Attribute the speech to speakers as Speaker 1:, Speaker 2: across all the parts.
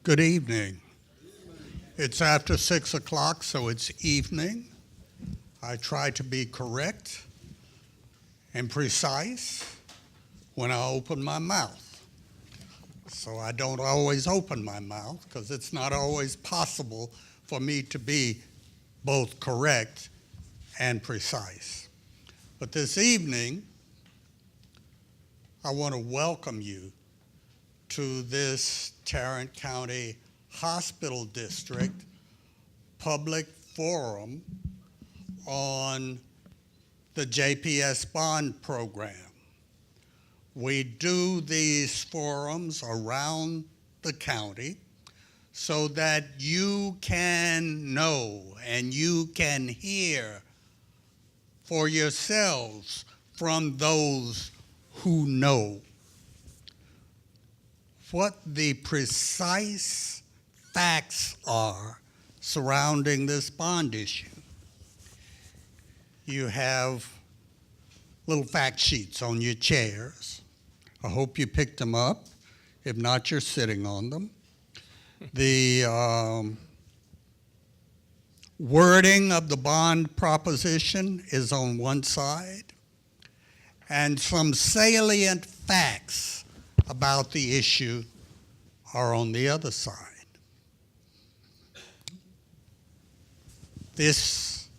Speaker 1: Good evening. It's after 6 o'clock, so it's evening. I try to be correct and precise when I open my mouth. So I don't always open my mouth because it's not always possible for me to be both correct and precise. But this evening, I want to welcome you to this Tarrant County Hospital District public forum on the JPS bond program. We do these forums around the county so that you can know and you can hear for yourselves from those who know what the precise facts are surrounding this bond issue. You have little fact sheets on your chairs. I hope you picked them up. If not, you're sitting on them. The wording of the bond proposition is on one side, and some salient facts about the issue are on the other side. This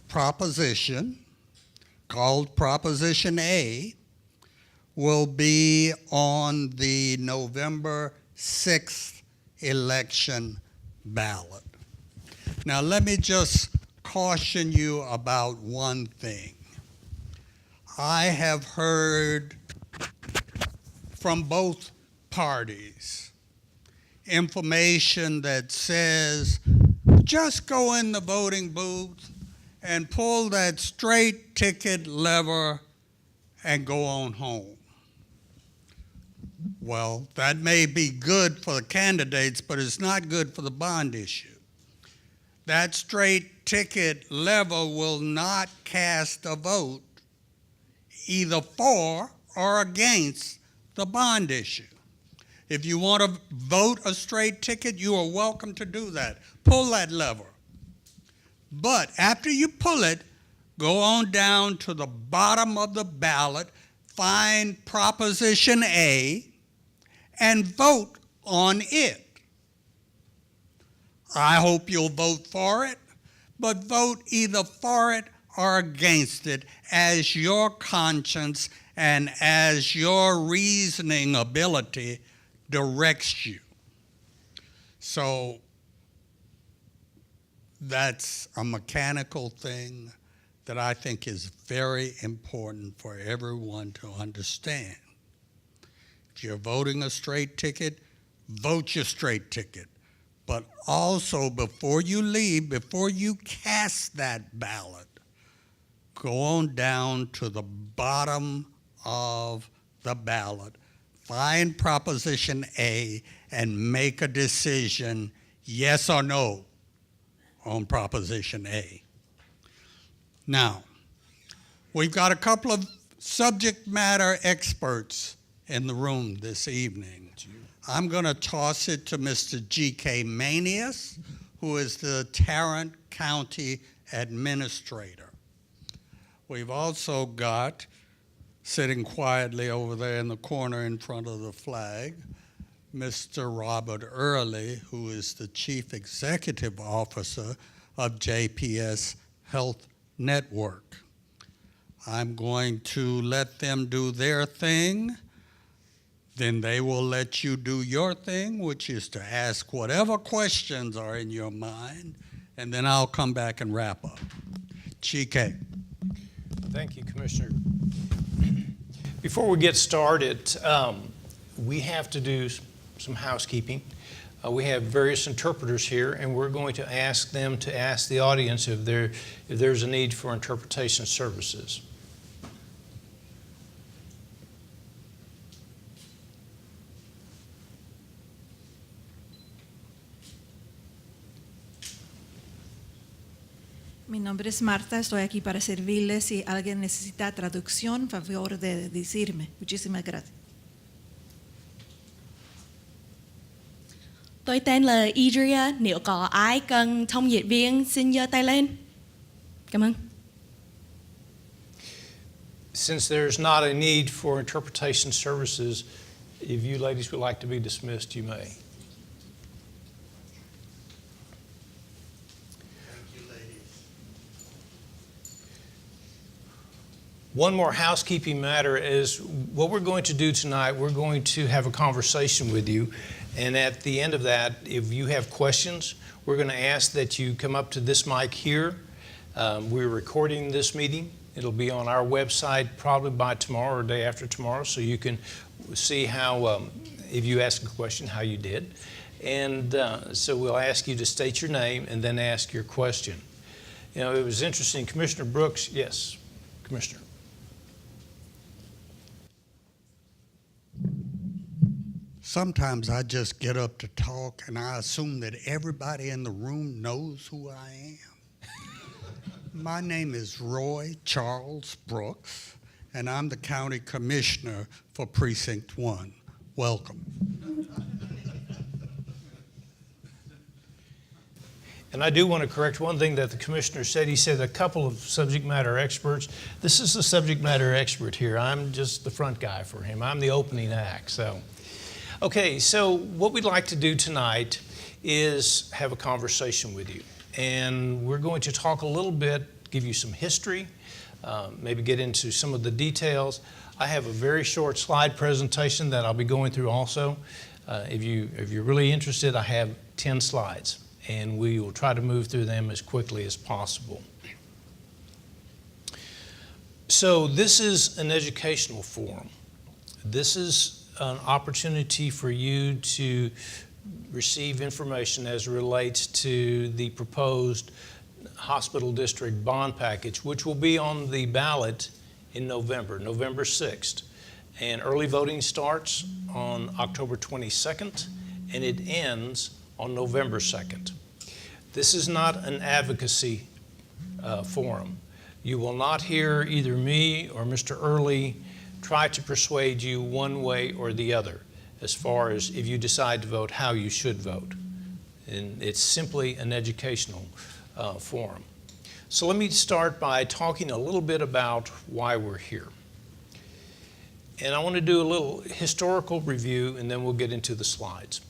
Speaker 1: proposition, called Proposition A, will be on the November 6th election ballot. Now, let me just caution you about one thing. I have heard from both parties information that says, just go in the voting booth and pull that straight ticket lever and go on home. Well, that may be good for the candidates, but it's not good for the bond issue. That straight ticket lever will not cast a vote either for or against the bond issue. If you want to vote a straight ticket, you are welcome to do that. Pull that lever. But after you pull it, go on down to the bottom of the ballot, find Proposition A, and vote on it. I hope you'll vote for it, but vote either for it or against it as your conscience and as your reasoning ability directs you. So that's a mechanical thing that I think is very important for everyone to understand. If you're voting a straight ticket, vote your straight ticket. But also, before you leave, before you cast that ballot, go on down to the bottom of the ballot, find Proposition A, and make a decision, yes or no, on Proposition A. Now, we've got a couple of subject matter experts in the room this evening. I'm going to toss it to Mr. G.K. Manius, who is the Tarrant County Administrator. We've also got, sitting quietly over there in the corner in front of the flag, Mr. Robert Early, who is the Chief Executive Officer of JPS Health Network. I'm going to let them do their thing. Then they will let you do your thing, which is to ask whatever questions are in your mind, and then I'll come back and wrap up. GK.
Speaker 2: Thank you, Commissioner. Before we get started, we have to do some housekeeping. We have various interpreters here, and we're going to ask them to ask the audience if there's a need for interpretation services.
Speaker 3: Mi nombre es Marta, estoy aquí para servirles. Si alguien necesita traducción, favor de decirme. Muchísimas gracias.
Speaker 4: Tôi tên là Adria, nếu có ai cần thông dịch viên xin giơ tay lên. Cảm ơn.
Speaker 2: Since there's not a need for interpretation services, if you ladies would like to be dismissed, you may. One more housekeeping matter is what we're going to do tonight. We're going to have a conversation with you. And at the end of that, if you have questions, we're going to ask that you come up to this mic here. We're recording this meeting. It'll be on our website probably by tomorrow or day after tomorrow, so you can see how, if you ask a question, how you did. And so we'll ask you to state your name and then ask your question. You know, it was interesting. Commissioner Brooks, yes, Commissioner.
Speaker 1: Sometimes I just get up to talk and I assume that everybody in the room knows who I am. My name is Roy Charles Brooks, and I'm the County Commissioner for Precinct 1. Welcome.
Speaker 2: And I do want to correct one thing that the Commissioner said. He said a couple of subject matter experts. This is the subject matter expert here. I'm just the front guy for him. I'm the opening act. Okay, so what we'd like to do tonight is have a conversation with you. And we're going to talk a little bit, give you some history, maybe get into some of the details. I have a very short slide presentation that I'll be going through also. If you're really interested, I have 10 slides, and we will try to move through them as quickly as possible. So this is an educational forum. This is an opportunity for you to receive information as it relates to the proposed hospital district bond package, which will be on the ballot in November 6th. And early voting starts on October 22nd, and it ends on November 2nd. This is not an advocacy forum. You will not hear either me or Mr. Early try to persuade you one way or the other as far as if you decide to vote, how you should vote. And it's simply an educational forum. So let me start by talking a little bit about why we're here. And I want to do a little historical review, and then we'll get into the slides.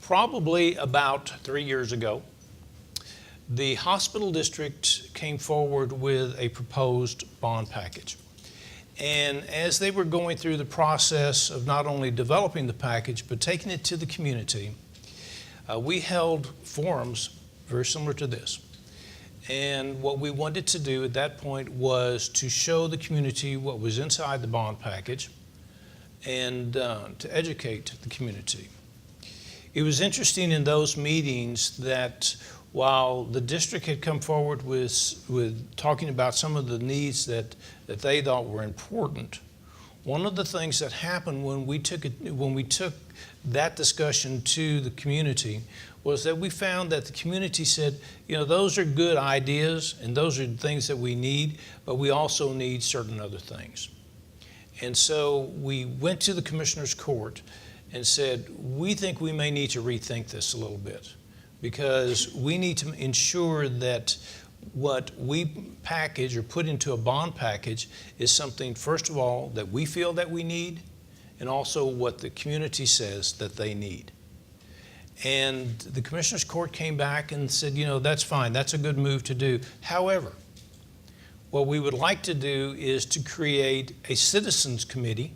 Speaker 2: Probably about 3 years ago, the hospital district came forward with a proposed bond package. And as they were going through the process of not only developing the package, but taking it to the community, we held forums very similar to this. And what we wanted to do at that point was to show the community what was inside the bond package and to educate the community. It was interesting in those meetings that while the district had come forward with talking about some of the needs that they thought were important, one of the things that happened when we took that discussion to the community was that we found that the community said, you know, those are good ideas and those are things that we need, but we also need certain other things. And so we went to the Commissioner's Court and said, we think we may need to rethink this a little bit, because we need to ensure that what we package or put into a bond package is something, first of all, that we feel that we need, and also what the community says that they need. And the Commissioner's Court came back and said, you know, that's fine, that's a good move to do. However, what we would like to do is to create a citizens committee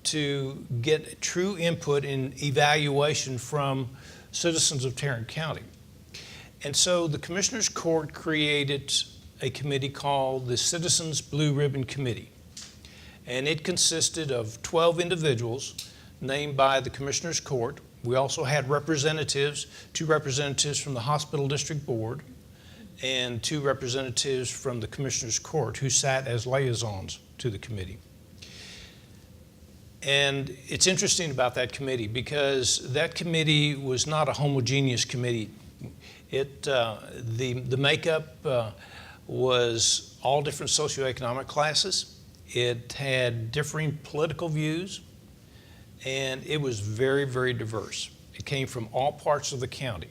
Speaker 2: to get true input and evaluation from citizens of Tarrant County. And so the Commissioner's Court created a committee called the Citizens Blue Ribbon Committee. And it consisted of 12 individuals named by the Commissioner's Court. We also had representatives, 2 representatives from the Hospital District Board and 2 representatives from the Commissioner's Court who sat as liaisons to the committee. And it's interesting about that committee because that committee was not a homogeneous committee. The makeup was all different socioeconomic classes. It had differing political views, and it was very, very diverse. It came from all parts of the county.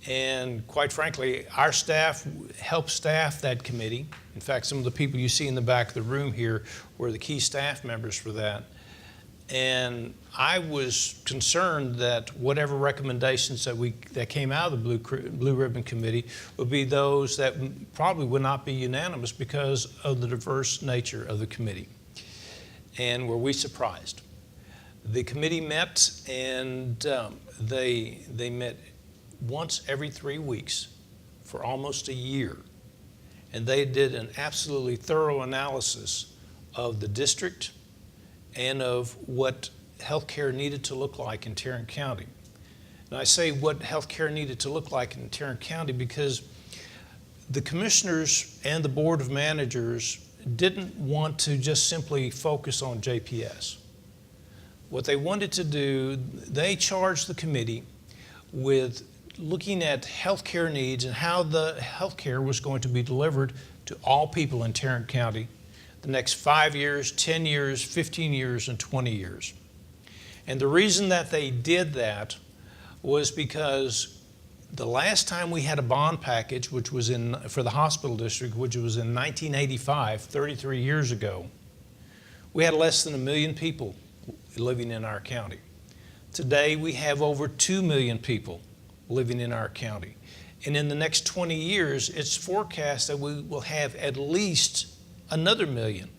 Speaker 2: And quite frankly, our staff helped staff that committee. In fact, some of the people you see in the back of the room here were the key staff members for that. And I was concerned that whatever recommendations that came out of the Blue Ribbon Committee would be those that probably would not be unanimous because of the diverse nature of the committee. And were we surprised? The committee met, and they met once every 3 weeks for almost a year. And they did an absolutely thorough analysis of the district and of what healthcare needed to look like in Tarrant County. And I say what healthcare needed to look like in Tarrant County because the commissioners and the board of managers didn't want to just simply focus on JPS. What they wanted to do, they charged the committee with looking at healthcare needs and how the healthcare was going to be delivered to all people in Tarrant County the next 5 years, 10 years, 15 years, and 20 years. And the reason that they did that was because the last time we had a bond package, which was for the hospital district, which was in 1985, 33 years ago, we had less than 1 million people living in our county. Today, we have over 2 million people living in our county. And in the next 20 years, it's forecast that we will have at least another 1 million.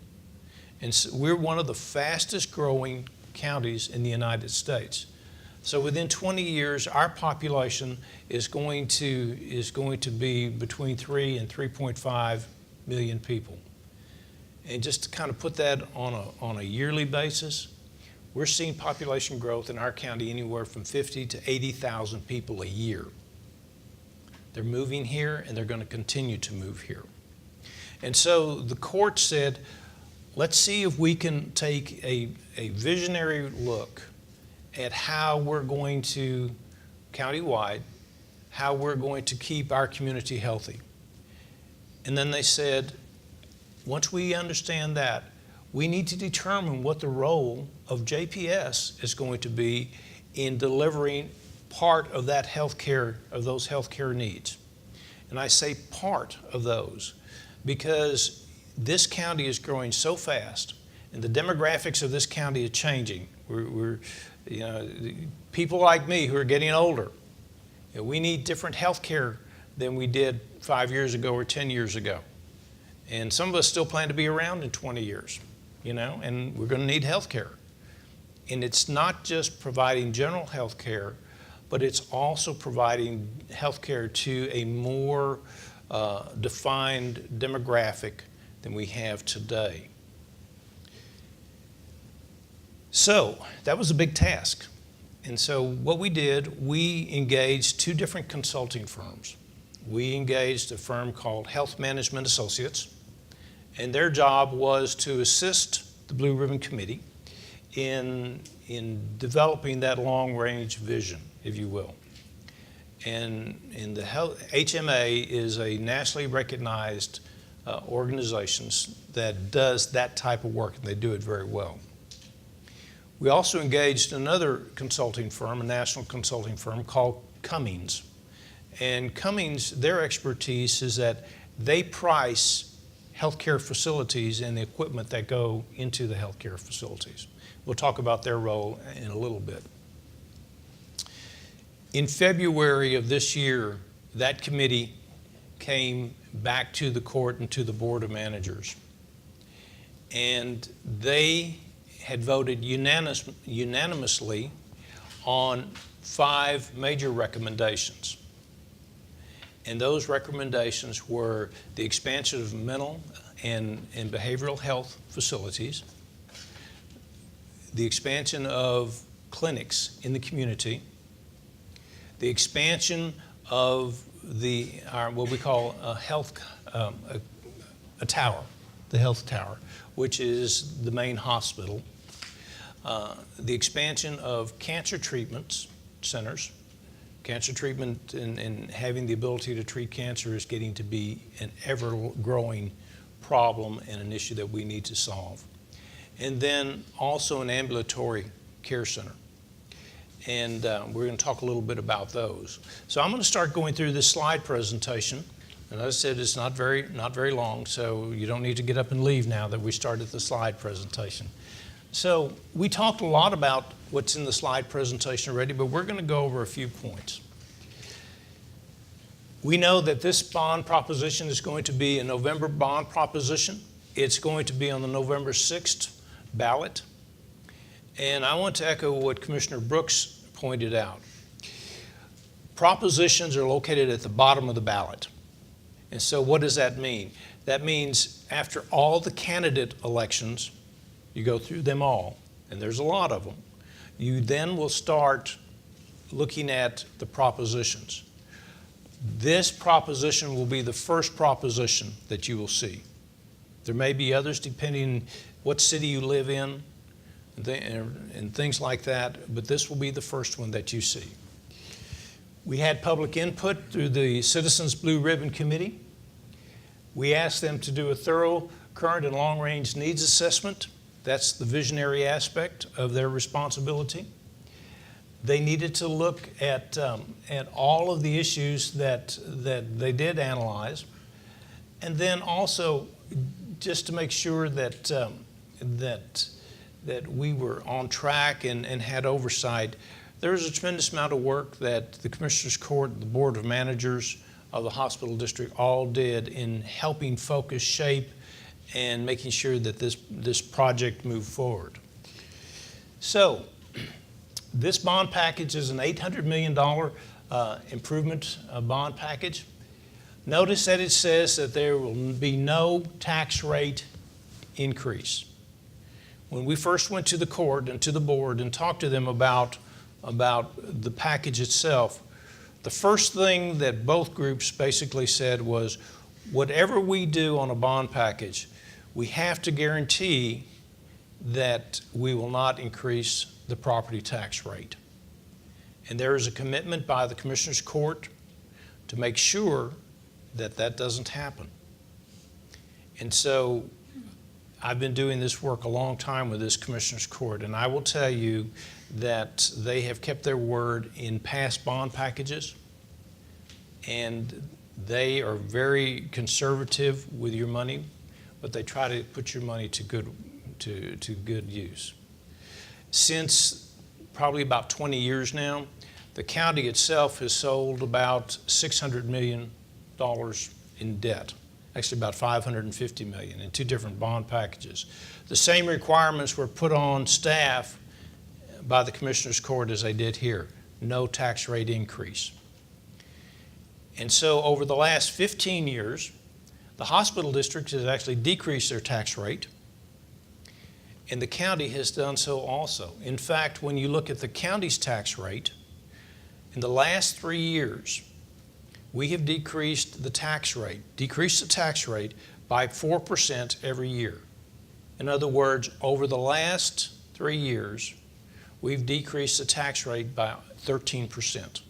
Speaker 2: And so we're one of the fastest growing counties in the United States. So within 20 years, our population is going to be between 3 and 3.5 million people. And just to kind of put that on a yearly basis, we're seeing population growth in our county anywhere from 50 to 80,000 people a year. They're moving here, and they're going to continue to move here. And so the court said, let's see if we can take a visionary look at how we're going to, countywide, how we're going to keep our community healthy. And then they said, once we understand that, we need to determine what the role of JPS is going to be in delivering part of that healthcare, of those healthcare needs. And I say part of those because this county is growing so fast, and the demographics of this county is changing. We're people like me who are getting older, we need different health care than we did 5 years ago or 10 years ago. And some of us still plan to be around in 20 years, and we're going to need health care. And it's not just providing general health care, but it's also providing health care to a more defined demographic than we have today. So that was a big task. And so what we did, we engaged 2 different consulting firms. We engaged a firm called Health Management Associates, and their job was to assist the Blue Ribbon Committee in developing that long-range vision, if you will. And the HMA is a nationally recognized organization that does that type of work, and they do it very well. We also engaged another consulting firm, a national consulting firm called Cummings. And Cummings, their expertise is that they price healthcare facilities and the equipment that go into the healthcare facilities. We'll talk about their role in a little bit. In February of this year, that committee came back to the court and to the Board of Managers. And they had voted unanimously on 5 major recommendations. And those recommendations were the expansion of mental and behavioral health facilities, the expansion of clinics in the community, the expansion of what we call a tower, the health tower, which is the main hospital, the expansion of cancer treatment centers. Cancer treatment and having the ability to treat cancer is getting to be an ever-growing problem and an issue that we need to solve. And then also an ambulatory Care Center. And we're going to talk a little bit about those. So I'm going to start going through this slide presentation. And as I said, it's not very long, so you don't need to get up and leave now that we started the slide presentation. So we talked a lot about what's in the slide presentation already, but we're going to go over a few points. We know that this bond proposition is going to be a November bond proposition. It's going to be on the November 6th ballot. And I want to echo what Commissioner Brooks pointed out. Propositions are located at the bottom of the ballot. And so what does that mean? That means after all the candidate elections, you go through them all, and there's a lot of them, you then will start looking at the propositions. This proposition will be the first proposition that you will see. There may be others depending what city you live in and things like that, but this will be the first one that you see. We had public input through the Citizens Blue Ribbon Committee. We asked them to do a thorough current and long-range needs assessment. That's the visionary aspect of their responsibility. They needed to look at all of the issues that they did analyze, and then also just to make sure that we were on track and had oversight. There was a tremendous amount of work that the Commissioners Court, the Board of Managers of the hospital district all did in helping focus, shape, and making sure that this project moved forward. So this bond package is an $800 million improvement bond package. Notice that it says that there will be no tax rate increase. When we first went to the court and to the board and talked to them about the package itself, the first thing that both groups basically said was, whatever we do on a bond package, we have to guarantee that we will not increase the property tax rate. And there is a commitment by the Commissioners Court to make sure that that doesn't happen. And so I've been doing this work a long time with this Commissioners Court, and I will tell you that they have kept their word in past bond packages, and they are very conservative with your money, but they try to put your money to good use. Since probably about 20 years now, the county itself has sold about $600 million in debt. Actually about $550 million in two different bond packages. The same requirements were put on staff by the Commissioners Court as they did here. No tax rate increase. And so over the last 15 years, the hospital district has actually decreased their tax rate, and the county has done so also. In fact, when you look at the county's tax rate, in the last 3 years, we have decreased the tax rate by 4% every year. In other words, over the last 3 years, we've decreased the tax rate by 13%.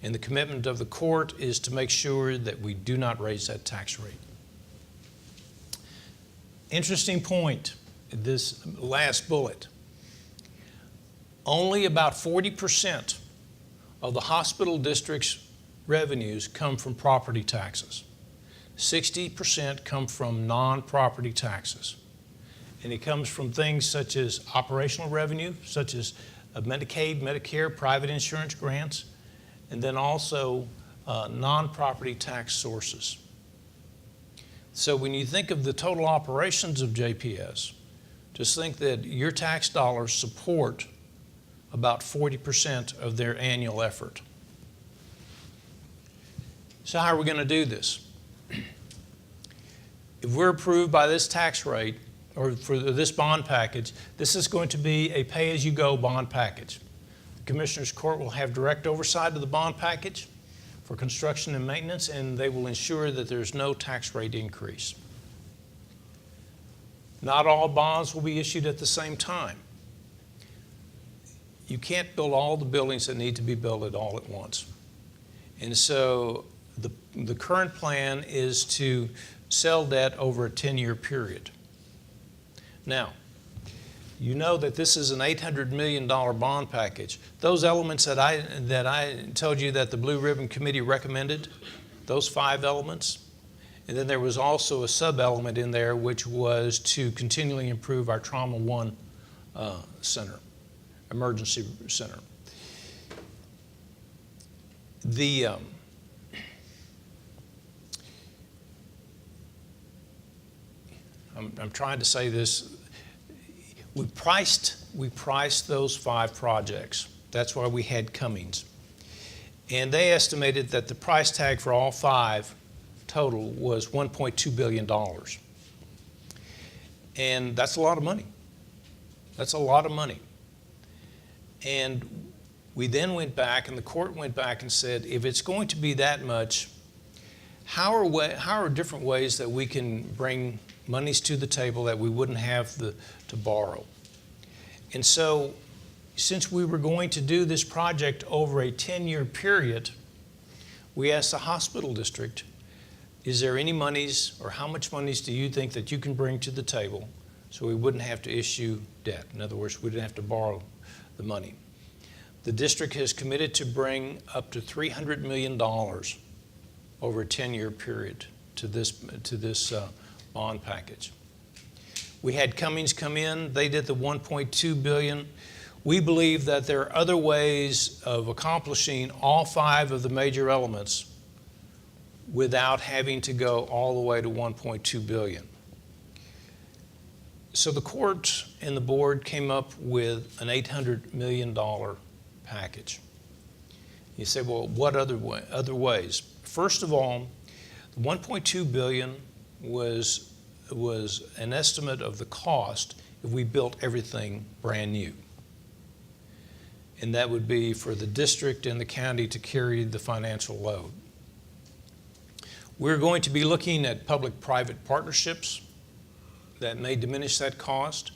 Speaker 2: And the commitment of the court is to make sure that we do not raise that tax rate. Interesting point, this last bullet. Only about 40% of the hospital district's revenues come from property taxes. 60% come from non-property taxes. And it comes from things such as operational revenue, such as Medicaid, Medicare, private insurance grants, and then also non-property tax sources. So when you think of the total operations of JPS, just think that your tax dollars support about 40% of their annual effort. So how are we going to do this? If we're approved by this tax rate, or for this bond package, this is going to be a pay-as-you-go bond package. The Commissioners Court will have direct oversight of the bond package for construction and maintenance, and they will ensure that there's no tax rate increase. Not all bonds will be issued at the same time. You can't build all the buildings that need to be built all at once. And so the current plan is to sell debt over a 10-year period. Now, You know that this is an $800 million bond package. Those elements that I told you that the Blue Ribbon Committee recommended, those 5 elements, and then there was also a sub-element in there which was to continually improve our Trauma 1 center, emergency center. I'm trying to say this. We priced those 5 projects. That's why we had Cummings. And they estimated that the price tag for all 5 total was $1.2 billion. And that's a lot of money. That's a lot of money. And we then went back, and the court went back and said, if it's going to be that much, how are different ways that we can bring monies to the table that we wouldn't have to borrow? And so, since we were going to do this project over a 10-year period, we asked the hospital district, is there any monies, or how much monies do you think that you can bring to the table so we wouldn't have to issue debt? In other words, we didn't have to borrow the money. The district has committed to bring up to $300 million over a 10-year period to this bond package. We had Cummings come in. They did the $1.2 billion. We believe that there are other ways of accomplishing all 5 of the major elements without having to go all the way to $1.2 billion. So the court and the board came up with an $800 million package. You say, well, what other ways? First of all, the $1.2 billion was an estimate of the cost if we built everything brand new. And that would be for the district and the county to carry the financial load. We're going to be looking at public-private partnerships that may diminish that cost.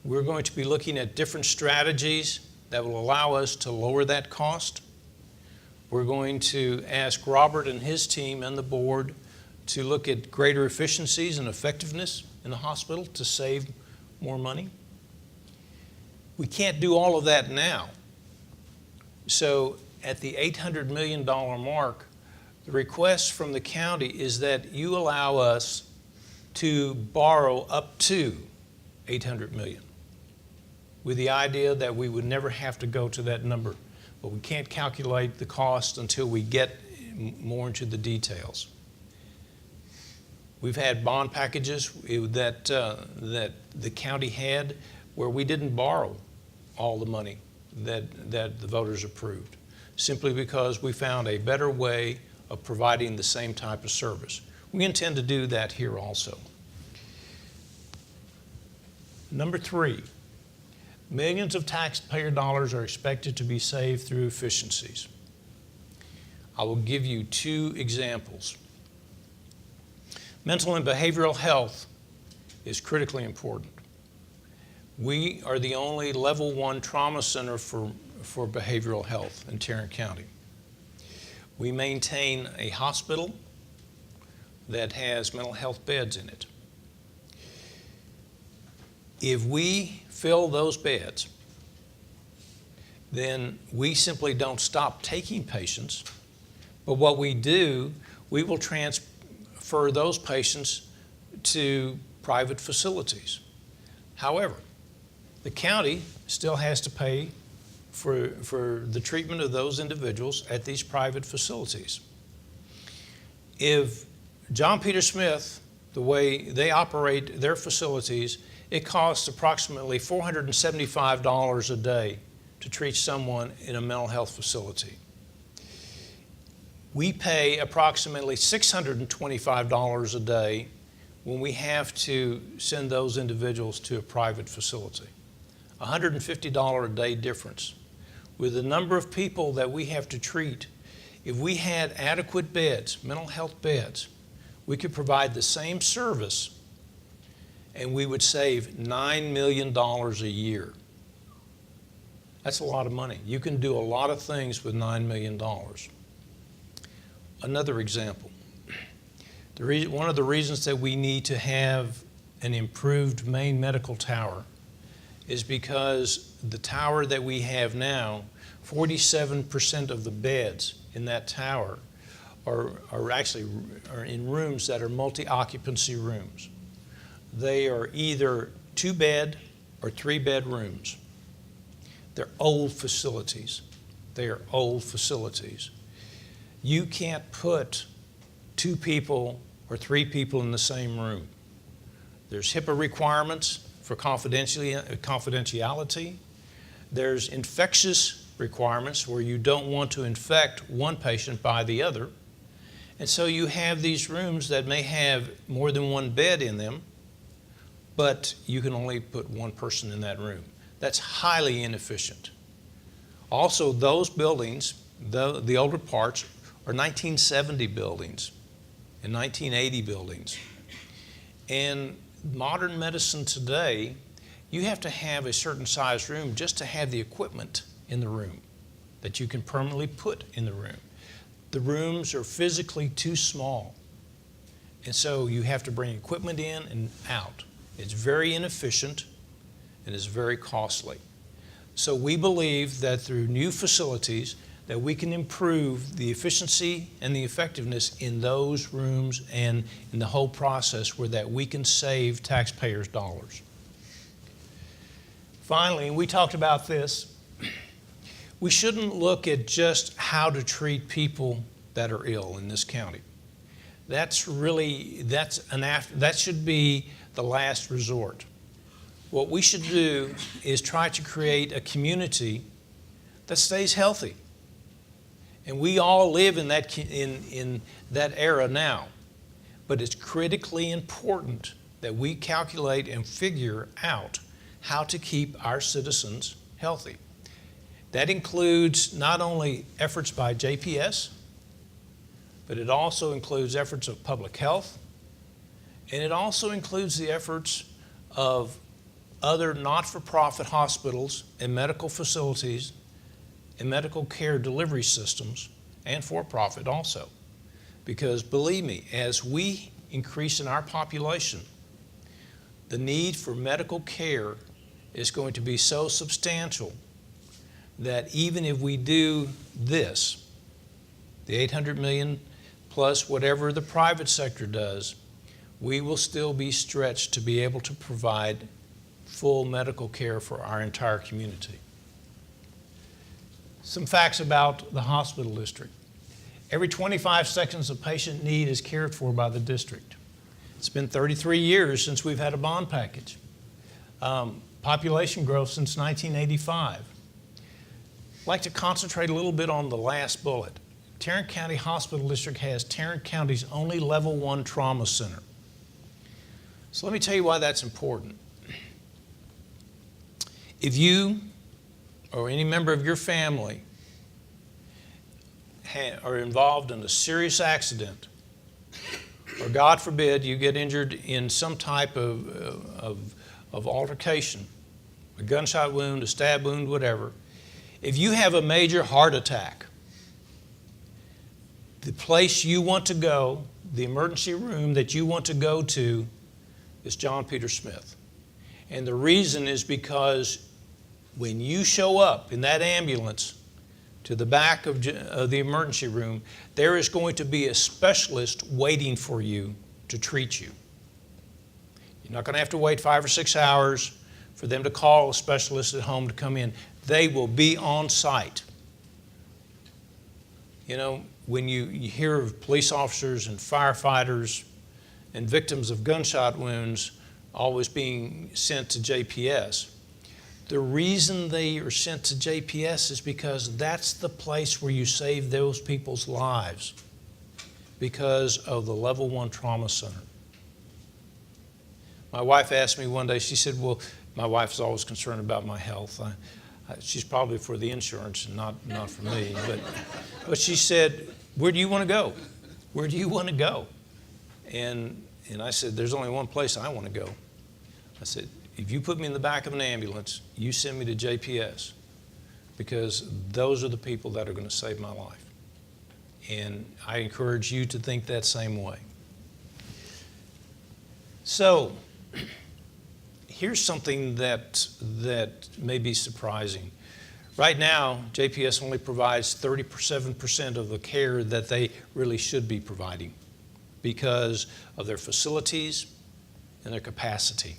Speaker 2: We're going to be looking at different strategies that will allow us to lower that cost. We're going to ask Robert and his team and the board to look at greater efficiencies and effectiveness in the hospital to save more money. We can't do all of that now. So at the $800 million mark, the request from the county is that you allow us to borrow up to $800 million, with the idea that we would never have to go to that number. But we can't calculate the cost until we get more into the details. We've had bond packages that the county had where we didn't borrow all the money that the voters approved, simply because we found a better way of providing the same type of service. We intend to do that here also. Number 3, millions of taxpayer dollars are expected to be saved through efficiencies. I will give you 2 examples. Mental and behavioral health is critically important. We are the only level 1 trauma center for behavioral health in Tarrant County. We maintain a hospital that has mental health beds in it. If we fill those beds, then we simply don't stop taking patients, but what we do, we will transfer those patients to private facilities. However, the county still has to pay for the treatment of those individuals at these private facilities. If John Peter Smith, the way they operate their facilities, it costs approximately $475 a day to treat someone in a mental health facility. We pay approximately $625 a day when we have to send those individuals to a private facility. $150 a day difference. With the number of people that we have to treat, if we had adequate beds, mental health beds, we could provide the same service and we would save $9 million a year. That's a lot of money. You can do a lot of things with $9 million. Another example, one of the reasons that we need to have an improved main medical tower is because the tower that we have now, 47% of the beds in that tower are actually in rooms that are multi-occupancy rooms. They are either 2-bed or 3-bed rooms. They're old facilities. They are old facilities. You can't put 2 people or 3 people in the same room. There's HIPAA requirements for confidentiality. There's infectious requirements where you don't want to infect one patient by the other. And so you have these rooms that may have more than 1 bed in them, but you can only put 1 person in that room. That's highly inefficient. Also, those buildings, the older parts, are 1970 buildings and 1980 buildings. And modern medicine today, you have to have a certain size room just to have the equipment in the room that you can permanently put in the room. The rooms are physically too small, and so you have to bring equipment in and out. It's very inefficient and it's very costly. So we believe that through new facilities that we can improve the efficiency and the effectiveness in those rooms and in the whole process where that we can save taxpayers' dollars. Finally, we talked about this, we shouldn't look at just how to treat people that are ill in this county. That should be the last resort. What we should do is try to create a community that stays healthy. And we all live in that era now. But it's critically important that we calculate and figure out how to keep our citizens healthy. That includes not only efforts by JPS, but it also includes efforts of public health, and it also includes the efforts of other not-for-profit hospitals and medical facilities and medical care delivery systems, and for-profit also. Because believe me, as we increase in our population, the need for medical care is going to be so substantial that even if we do this, the $800 million plus whatever the private sector does, we will still be stretched to be able to provide full medical care for our entire community. Some facts about the hospital district. Every 25 seconds a patient need is cared for by the district. It's been 33 years since we've had a bond package. Population growth since 1985. I'd like to concentrate a little bit on the last bullet. Tarrant County Hospital District has Tarrant County's only level 1 trauma center. So let me tell you why that's important. If you or any member of your family are involved in a serious accident, or God forbid you get injured in some type of altercation, a gunshot wound, a stab wound, whatever, if you have a major heart attack, the place you want to go, the emergency room that you want to go to, is John Peter Smith. And the reason is because when you show up in that ambulance to the back of the emergency room, there is going to be a specialist waiting for you to treat you. You're not going to have to wait 5 or 6 hours for them to call a specialist at home to come in. They will be on site. You know, when you hear of police officers and firefighters and victims of gunshot wounds always being sent to JPS, the reason they are sent to JPS is because that's the place where you save those people's lives because of the level 1 trauma center. My wife asked me one day, she said, well, my wife's always concerned about my health. She's probably for the insurance and not for me. But she said, where do you want to go? Where do you want to go? And I said, there's only one place I want to go. I said, if you put me in the back of an ambulance, you send me to JPS, because those are the people that are going to save my life. And I encourage you to think that same way. So, here's something that may be surprising. Right now, JPS only provides 37% of the care that they really should be providing because of their facilities and their capacity.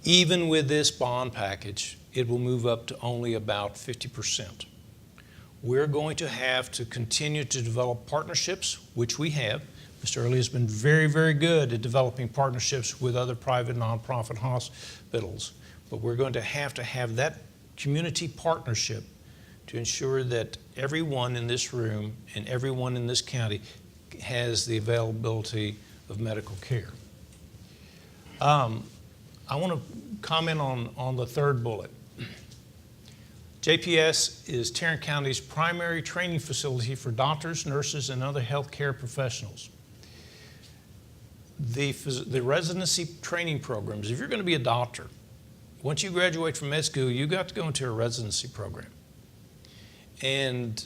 Speaker 2: Even with this bond package, it will move up to only about 50%. We're going to have to continue to develop partnerships, which we have. Mr. Early has been very, very good at developing partnerships with other private nonprofit hospitals, but we're going to have that community partnership to ensure that everyone in this room and everyone in this county has the availability of medical care. I want to comment on the third bullet. JPS is Tarrant County's primary training facility for doctors, nurses, and other healthcare professionals. The residency training programs, if you're going to be a doctor, once you graduate from med school, you got to go into a residency program. And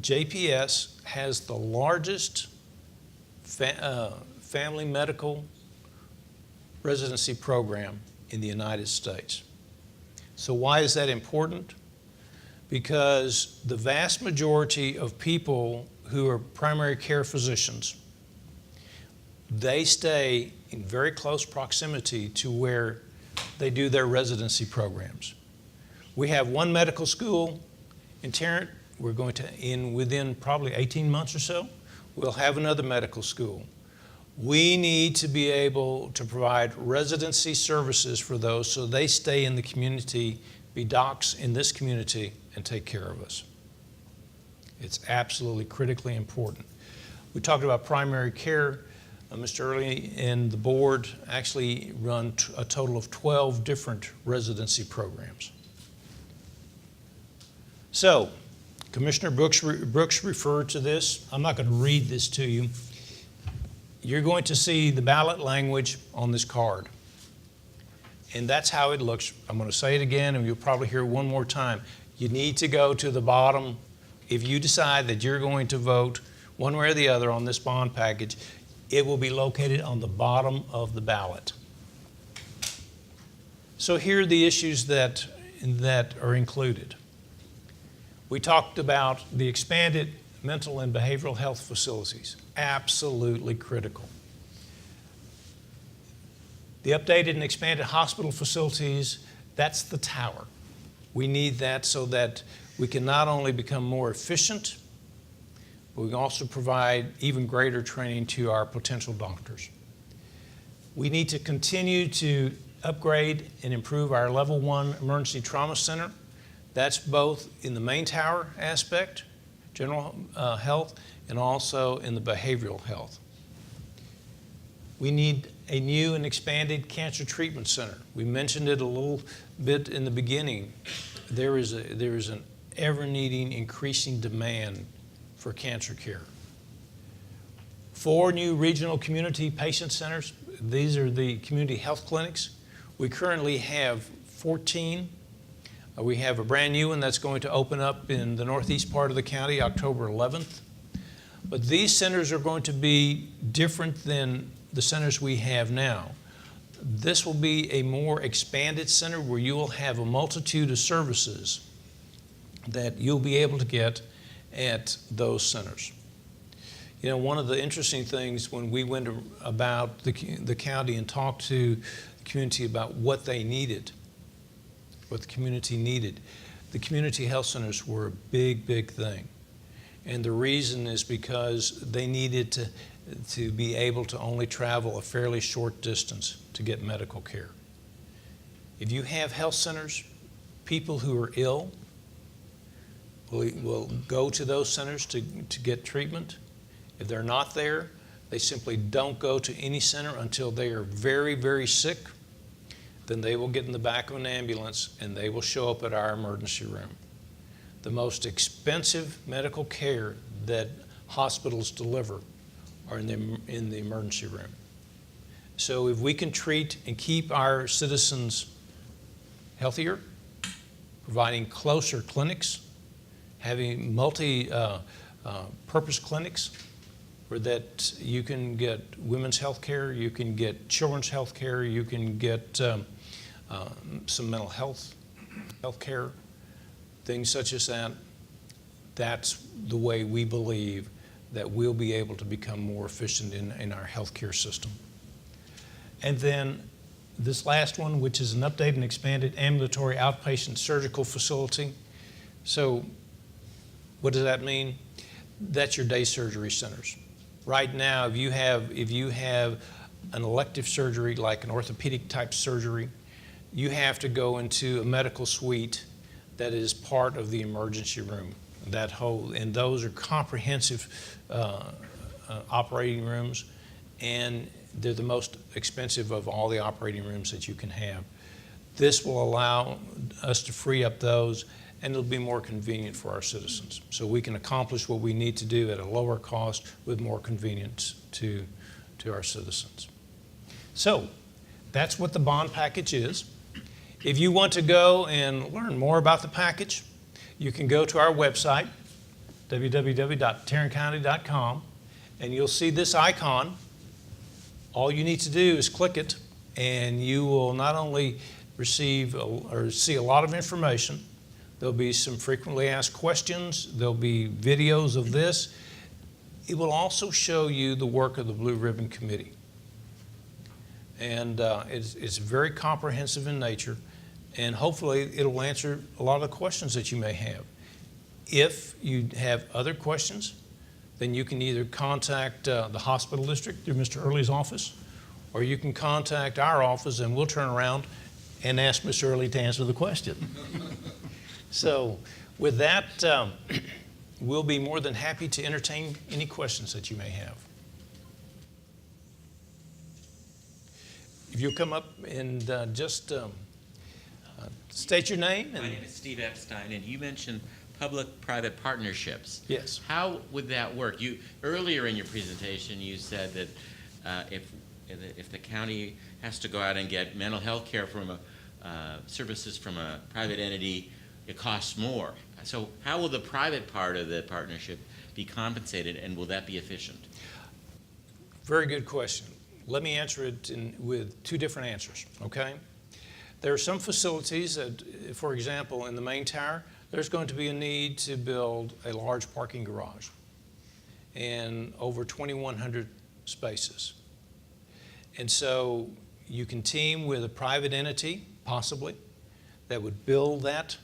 Speaker 2: JPS has the largest family medical residency program in the United States. So why is that important? Because the vast majority of people who are primary care physicians, they stay in very close proximity to where they do their residency programs. We have one medical school in Tarrant. We're going to, within probably 18 months or so, we'll have another medical school. We need to be able to provide residency services for those so they stay in the community, be docs in this community, and take care of us. It's absolutely critically important. We talked about primary care. Mr. Early and the board actually run a total of 12 different residency programs. So, Commissioner Brooks referred to this. I'm not going to read this to you. You're going to see the ballot language on this card. And that's how it looks. I'm going to say it again, and you'll probably hear it one more time. You need to go to the bottom. If you decide that you're going to vote one way or the other on this bond package, it will be located on the bottom of the ballot. So here are the issues that are included. We talked about the expanded mental and behavioral health facilities. Absolutely critical. The updated and expanded hospital facilities, that's the tower. We need that so that we can not only become more efficient, but we can also provide even greater training to our potential doctors. We need to continue to upgrade and improve our Level 1 Emergency Trauma Center. That's both in the main tower aspect, general health, and also in the behavioral health. We need a new and expanded cancer treatment center. We mentioned it a little bit in the beginning. There is an ever-needing, increasing demand for cancer care. 4 new regional community patient centers. These are the community health clinics. We currently have 14. We have a brand new one that's going to open up in the northeast part of the county, October 11th. But these centers are going to be different than the centers we have now. This will be a more expanded center where you will have a multitude of services that you'll be able to get at those centers. You know, one of the interesting things when we went about the county and talked to the community about what they needed, what the community needed, the community health centers were a big, big thing. And the reason is because they needed to be able to only travel a fairly short distance to get medical care. If you have health centers, people who are ill will go to those centers to get treatment. If they're not there, they simply don't go to any center until they are very, very sick. Then they will get in the back of an ambulance and they will show up at our emergency room. The most expensive medical care that hospitals deliver are in the emergency room. So if we can treat and keep our citizens healthier, providing closer clinics, having multi-purpose clinics, where that you can get women's health care, you can get children's health care, you can get some mental health care, things such as that. That's the way we believe that we'll be able to become more efficient in our healthcare system. And then this last one, which is an updated and expanded ambulatory outpatient surgical facility. So what does that mean? That's your day surgery centers. Right now, if you have an elective surgery like an orthopedic type surgery, you have to go into a medical suite that is part of the emergency room. And those are comprehensive operating rooms, and they're the most expensive of all the operating rooms that you can have. This will allow us to free up those, and it'll be more convenient for our citizens. So we can accomplish what we need to do at a lower cost with more convenience to our citizens. So that's what the bond package is. If you want to go and learn more about the package, you can go to our website, www.tarrantcounty.com, and you'll see this icon. All you need to do is click it, and you will not only receive or see a lot of information. There'll be some frequently asked questions. There'll be videos of this. It will also show you the work of the Blue Ribbon Committee. And it's very comprehensive in nature, and hopefully it'll answer a lot of the questions that you may have. If you have other questions, then you can either contact the hospital district through Mr. Early's office, or you can contact our office, and we'll turn around and ask Mr. Early to answer the question. So with that, we'll be more than happy to entertain any questions that you may have. If you'll come up and just state your name.
Speaker 5: My name is Steve Epstein, and you mentioned public-private partnerships.
Speaker 2: Yes.
Speaker 5: How would that work? Earlier in your presentation, you said that if the county has to go out and get mental health care from services from a private entity, it costs more. So how will the private part of the partnership be compensated, and will that be efficient?
Speaker 2: Very good question. Let me answer it with two different answers, okay? There are some facilities that, for example, in the main tower, there's going to be a need to build a large parking garage and over 2,100 spaces. And so you can team with a private entity, possibly, that would build that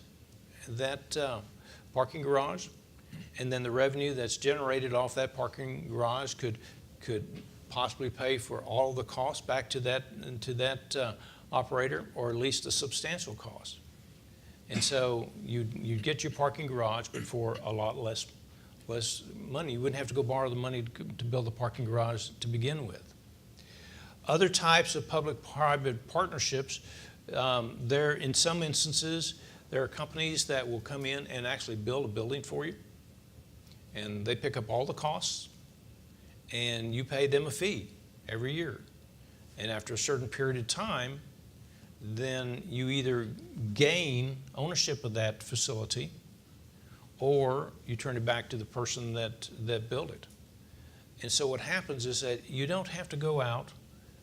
Speaker 2: parking garage, and then the revenue that's generated off that parking garage could possibly pay for all of the costs back to that operator, or at least a substantial cost. And so you'd get your parking garage, but for a lot less money. You wouldn't have to go borrow the money to build the parking garage to begin with. Other types of public-private partnerships, in some instances, there are companies that will come in and actually build a building for you, and they pick up all the costs, and you pay them a fee every year. And after a certain period of time, then you either gain ownership of that facility, or you turn it back to the person that built it. And so what happens is that you don't have to go out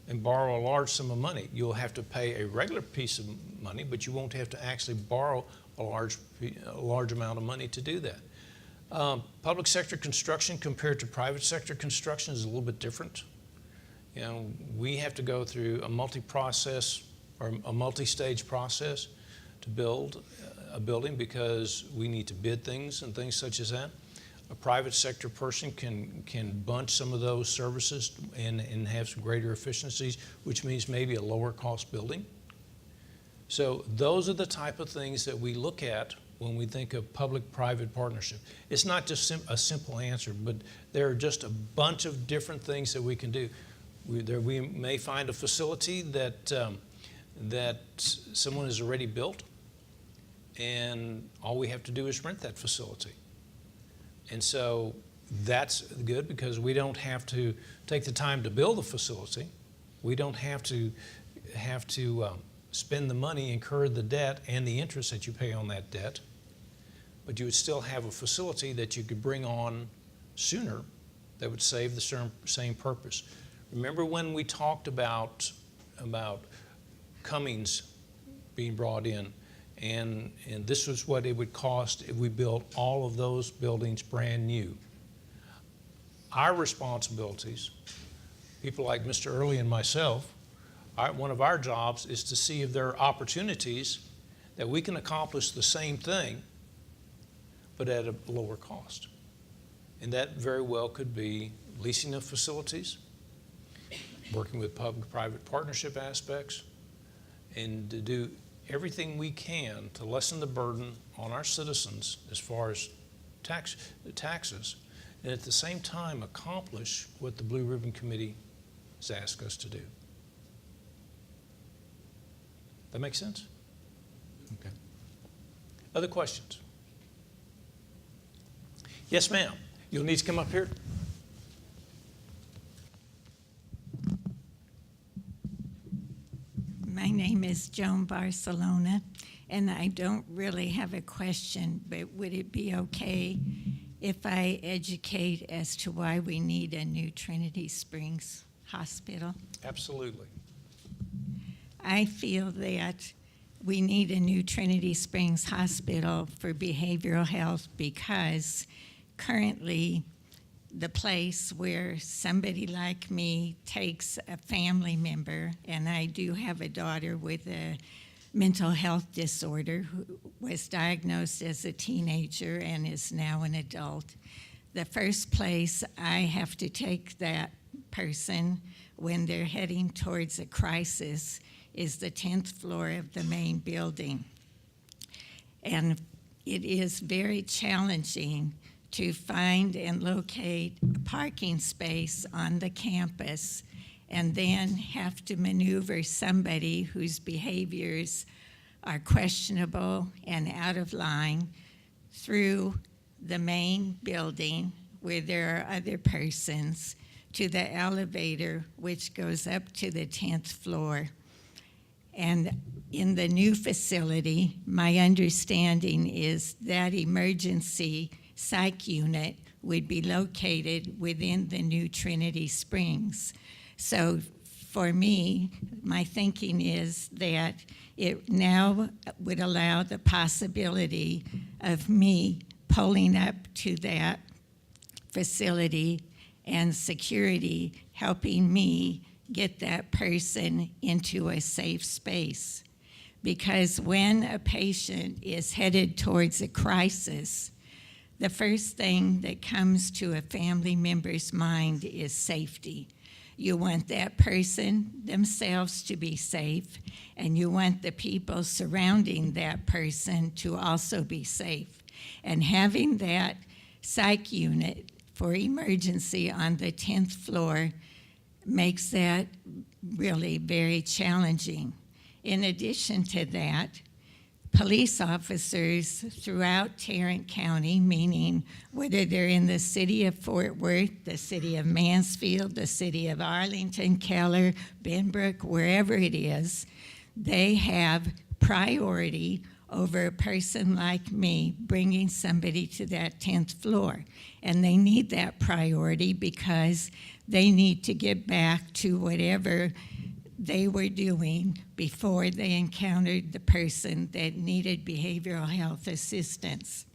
Speaker 2: and borrow a large sum of money. You'll have to pay a regular piece of money, but you won't have to actually borrow a large amount of money to do that. Public sector construction compared to private sector construction is a little bit different. You know, we have to go through a multi-process or a multi-stage process to build a building, because we need to bid things and things such as that. A private sector person can bunch some of those services and have some greater efficiencies, which means maybe a lower cost building. So those are the type of things that we look at when we think of public-private partnership. It's not just a simple answer, but there are just a bunch of different things that we can do. We may find a facility that someone has already built, and all we have to do is rent that facility. And so that's good, because we don't have to take the time to build the facility. We don't have to spend the money, incur the debt and the interest that you pay on that debt. But you would still have a facility that you could bring on sooner that would save the same purpose. Remember when we talked about Cummings being brought in, and this was what it would cost if we built all of those buildings brand new. Our responsibilities, people like Mr. Early and myself, one of our jobs is to see if there are opportunities that we can accomplish the same thing, but at a lower cost. And that very well could be leasing of facilities, working with public-private partnership aspects, and to do everything we can to lessen the burden on our citizens as far as taxes, and at the same time accomplish what the Blue Ribbon Committee has asked us to do. That make sense? Okay. Other questions? Yes, ma'am. You'll need to come up here.
Speaker 6: My name is Joan Barcelona, and I don't really have a question, but would it be okay if I educate as to why we need a new Trinity Springs hospital?
Speaker 2: Absolutely.
Speaker 6: I feel that we need a new Trinity Springs hospital for behavioral health because currently the place where somebody like me takes a family member, and I do have a daughter with a mental health disorder who was diagnosed as a teenager and is now an adult. The first place I have to take that person when they're heading towards a crisis is the 10th floor of the main building. And it is very challenging to find and locate a parking space on the campus and then have to maneuver somebody whose behaviors are questionable and out of line through the main building where there are other persons to the elevator which goes up to the 10th floor. And in the new facility, my understanding is that emergency psych unit would be located within the new Trinity Springs. So for me, my thinking is that it now would allow the possibility of me pulling up to that facility and security helping me get that person into a safe space. Because when a patient is headed towards a crisis, the first thing that comes to a family member's mind is safety. You want that person themselves to be safe, and you want the people surrounding that person to also be safe. And having that psych unit for emergency on the 10th floor makes that really very challenging. In addition to that, police officers throughout Tarrant County, meaning whether they're in the city of Fort Worth, the city of Mansfield, the city of Arlington, Keller, Benbrook, wherever it is, they have priority over a person like me bringing somebody to that 10th floor. And they need that priority because they need to get back to whatever they were doing before they encountered the person that needed behavioral health assistance.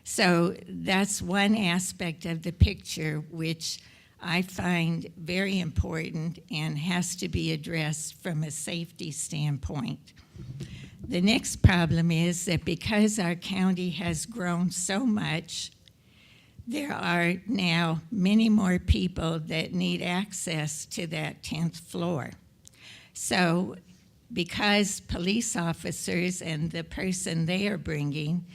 Speaker 6: So that's one aspect of the picture which I find very important and has to be addressed from a safety standpoint. The next problem is that because our county has grown so much, there are now many more people that need access to that 10th floor. So because police officers and the person they are bringing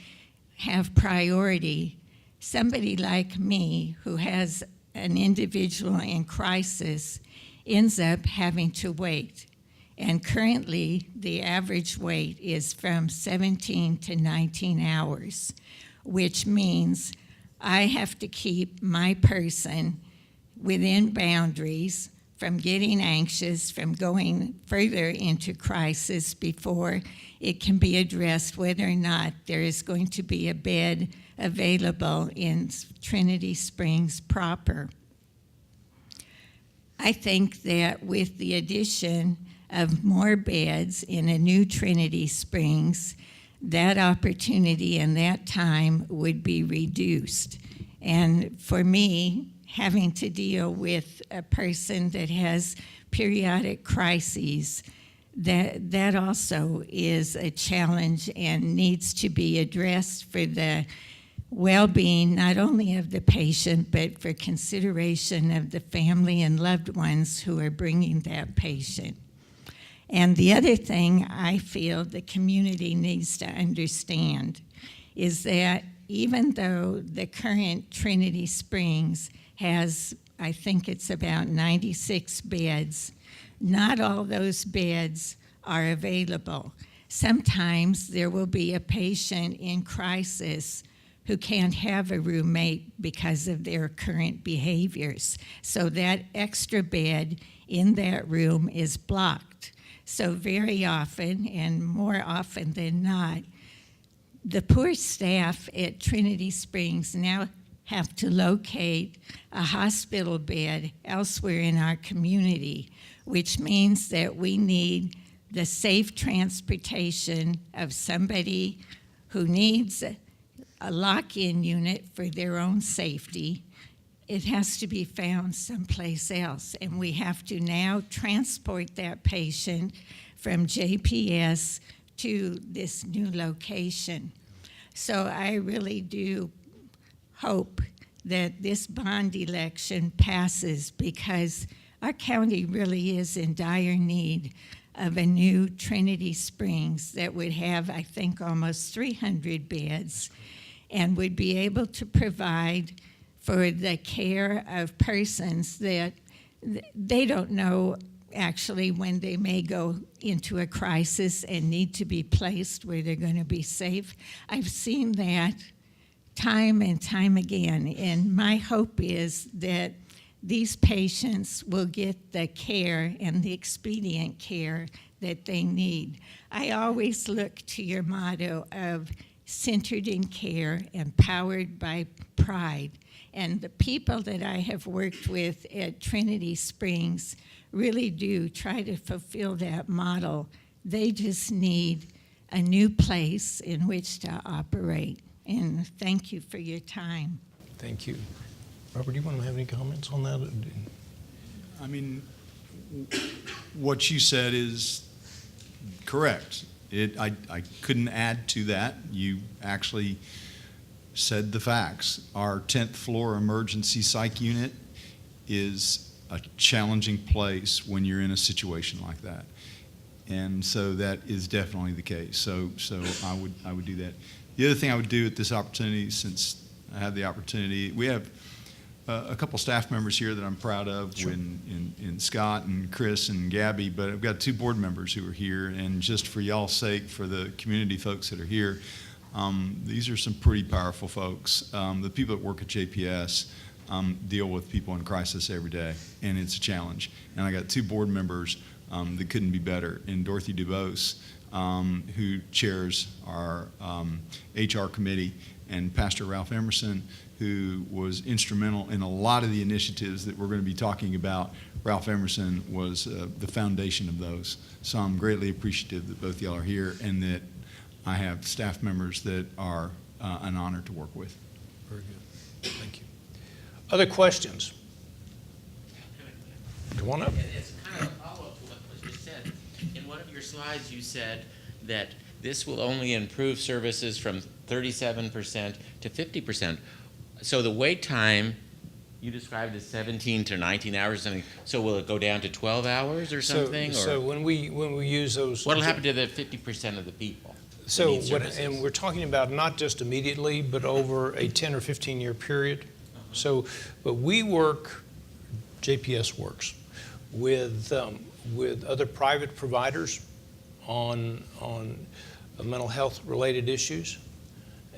Speaker 6: have priority, somebody like me who has an individual in crisis ends up having to wait. And currently, the average wait is from 17 to 19 hours, which means I have to keep my person within boundaries from getting anxious, from going further into crisis before it can be addressed whether or not there is going to be a bed available in Trinity Springs proper. I think that with the addition of more beds in a new Trinity Springs, that opportunity and that time would be reduced. And for me, having to deal with a person that has periodic crises, that also is a challenge and needs to be addressed for the well-being not only of the patient, but for consideration of the family and loved ones who are bringing that patient. And the other thing I feel the community needs to understand is that even though the current Trinity Springs has, I think it's about 96 beds, not all those beds are available. Sometimes there will be a patient in crisis who can't have a roommate because of their current behaviors. So that extra bed in that room is blocked. So very often, and more often than not, the poor staff at Trinity Springs now have to locate a hospital bed elsewhere in our community, which means that we need the safe transportation of somebody who needs a lock-in unit for their own safety. It has to be found someplace else, and we have to now transport that patient from JPS to this new location. So I really do hope that this bond election passes, because our county really is in dire need of a new Trinity Springs that would have, I think, almost 300 beds and would be able to provide for the care of persons that they don't know actually when they may go into a crisis and need to be placed where they're going to be safe. I've seen that time and time again, and my hope is that these patients will get the care and the expedient care that they need. I always look to your motto of centered in care, empowered by pride. And the people that I have worked with at Trinity Springs really do try to fulfill that model. They just need a new place in which to operate. And thank you for your time.
Speaker 2: Thank you. Robert, do you want to have any comments on that?
Speaker 7: I mean, what you said is correct. I couldn't add to that. You actually said the facts. Our 10th floor emergency psych unit is a challenging place when you're in a situation like that. And so that is definitely the case. So I would do that. The other thing I would do at this opportunity, since I have the opportunity, we have a couple staff members here that I'm proud of, sure, in Scott and Chris and Gabby, but I've got 2 board members who are here, and just for y'all's sake, for the community folks that are here, these are some pretty powerful folks. The people that work at JPS deal with people in crisis every day, and it's a challenge. And I got 2 board members that couldn't be better, and Dorothy DuBose, who chairs our HR committee, and Pastor Ralph Emerson, who was instrumental in a lot of the initiatives that we're going to be talking about. Ralph Emerson was the foundation of those. So I'm greatly appreciative that both y'all are here, and that I have staff members that are an honor to work with.
Speaker 2: Very good. Thank you. Other questions? Come on up.
Speaker 5: It's kind of a follow-up to what was just said. In one of your slides, you said that this will only improve services from 37% to 50%. So the wait time you described as 17 to 19 hours or something. So will it go down to 12 hours or something?
Speaker 2: So when we use those,
Speaker 5: what'll happen to the 50% of the people?
Speaker 2: So and we're talking about not just immediately, but over a 10 or 15 year period. So, but we work, JPS works with other private providers on mental health related issues.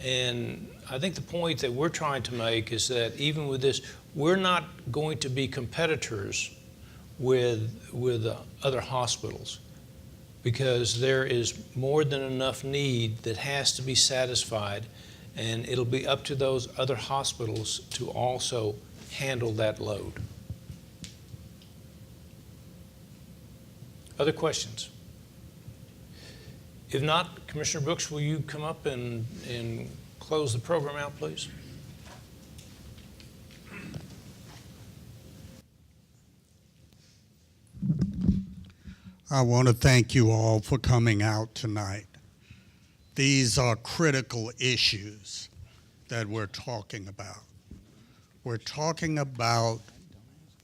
Speaker 2: And I think the point that we're trying to make is that even with this, we're not going to be competitors with other hospitals, because there is more than enough need that has to be satisfied, and it'll be up to those other hospitals to also handle that load. Other questions? If not, Commissioner Brooks, will you come up and close the program out, please?
Speaker 1: I want to thank you all for coming out tonight. These are critical issues that we're talking about. We're talking about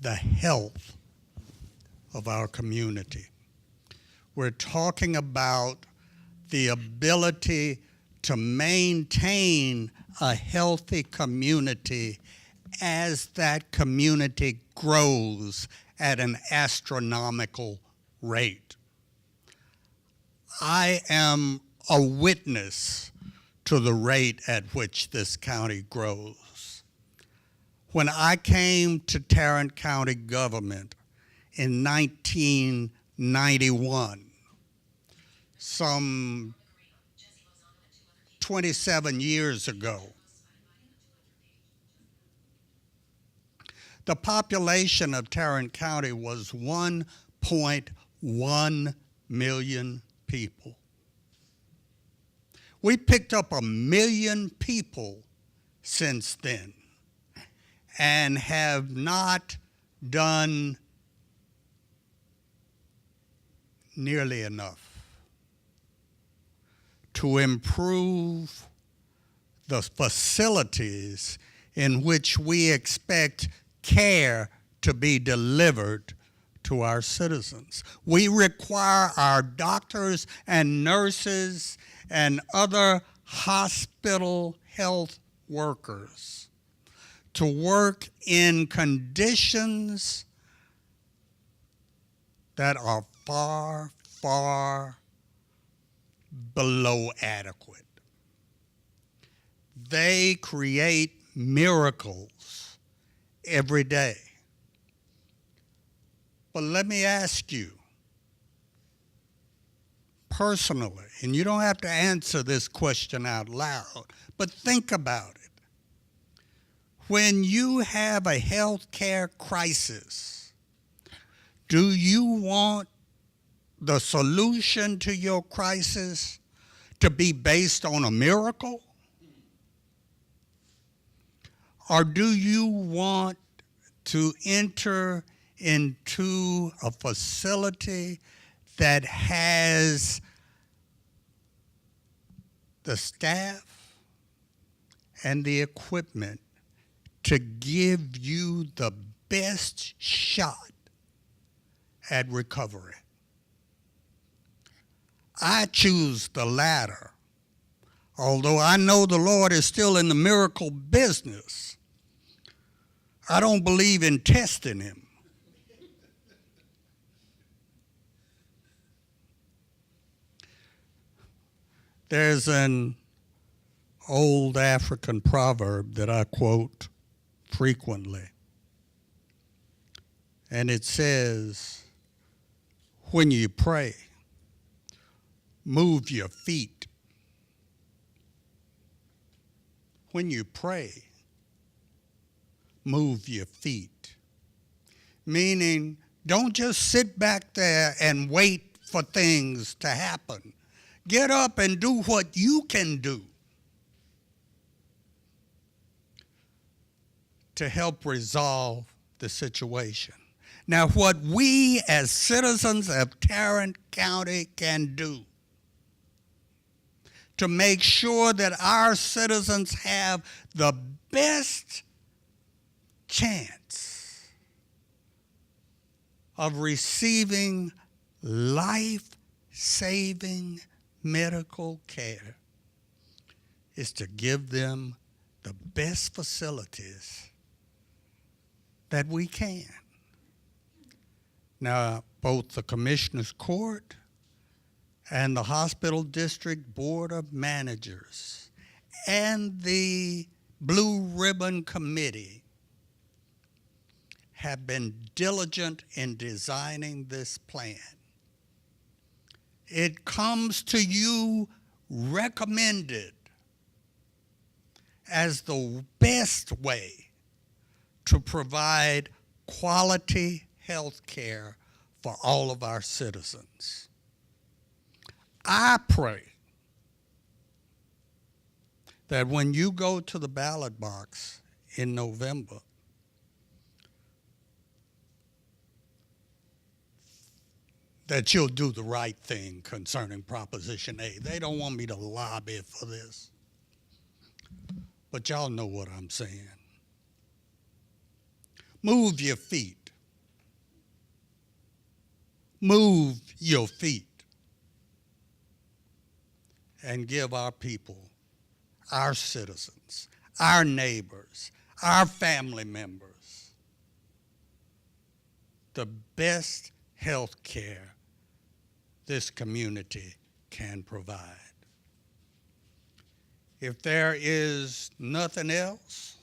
Speaker 1: the health of our community. We're talking about the ability to maintain a healthy community as that community grows at an astronomical rate. I am a witness to the rate at which this county grows. When I came to Tarrant County government in 1991, some 27 years ago, the population of Tarrant County was 1.1 million people. We picked up 1 million people since then and have not done nearly enough to improve the facilities in which we expect care to be delivered to our citizens. We require our doctors and nurses and other hospital health workers to work in conditions that are far, far below adequate. They create miracles every day. But let me ask you personally, and you don't have to answer this question out loud, but think about it. When you have a health care crisis, do you want the solution to your crisis to be based on a miracle? Or do you want to enter into a facility that has the staff and the equipment to give you the best shot at recovery? I choose the latter. Although I know the Lord is still in the miracle business, I don't believe in testing him. There's an old African proverb that I quote frequently, and it says, when you pray, move your feet. When you pray, move your feet. Meaning, don't just sit back there and wait for things to happen. Get up and do what you can do to help resolve the situation. Now, what we as citizens of Tarrant County can do to make sure that our citizens have the best chance of receiving life-saving medical care is to give them the best facilities that we can. Now, both the Commissioner's Court and the Hospital District Board of Managers and the Blue Ribbon Committee have been diligent in designing this plan. It comes to you recommended as the best way to provide quality health care for all of our citizens. I pray that when you go to the ballot box in November, that you'll do the right thing concerning Proposition A. They don't want me to lobby for this, but y'all know what I'm saying. Move your feet. Move your feet. And give our people, our citizens, our neighbors, our family members, the best health care this community can provide. If there is nothing else,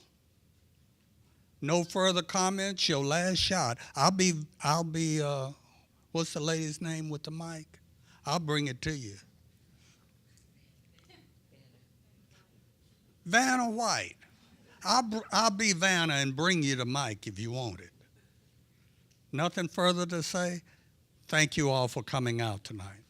Speaker 1: no further comments, your last shot. I'll be, what's the lady's name with the mic? I'll bring it to you. Vanna White. I'll be Vanna and bring you the mic if you want it. Nothing further to say? Thank you all for coming out tonight.